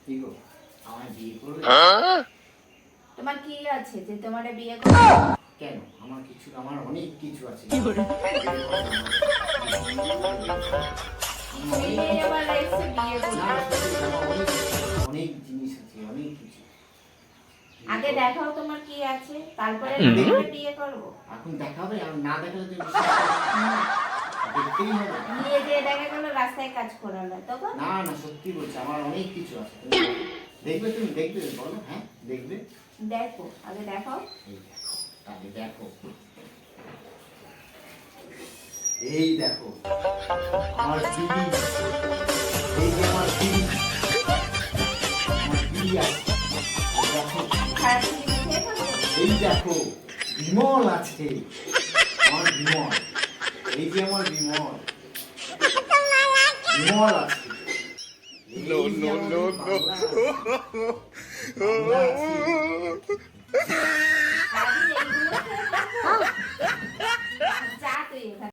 কি গো আমার বিয়ে করবে? তোমার কি আছে যে তোমারে বিয়ে করবে? কেন আমার কিছু আমার অনেক কিছু আছে। এই আবার এসে বিয়ে করবে। না, সত্যি আমার অনেক জিনিস আছে, অনেক কিছু। আগে দেখাও তোমার কি আছে, তারপরে তোমাকে বিয়ে করব। এখন দেখাবে, আর না দেখালে তুমি বিশ্বাস করবে না। দেখতেই হবে। নিয়ে যে দেখা গেল রাস্তায় কাজ করালো তখন? না না, সত্যি বলছি আমার অনেক কিছু আছে। দেখবে, তুমি দেখবে, বলো হ্যাঁ দেখবে। দেখো আগে দেখাও। এই দেখো, আগে দেখো, এই দেখো আমার দিদি, এই যে আমার দিদি, আমার দিদি আছে। দেখো, খারাপ জিনিস খেয়ে থাকো? এই দেখো বিমল আছে, আমার বিমল, এই যে আমার বিমল, বিমল আছে। এই যে আমাদের বাংলা আছে, বাংলা আছে।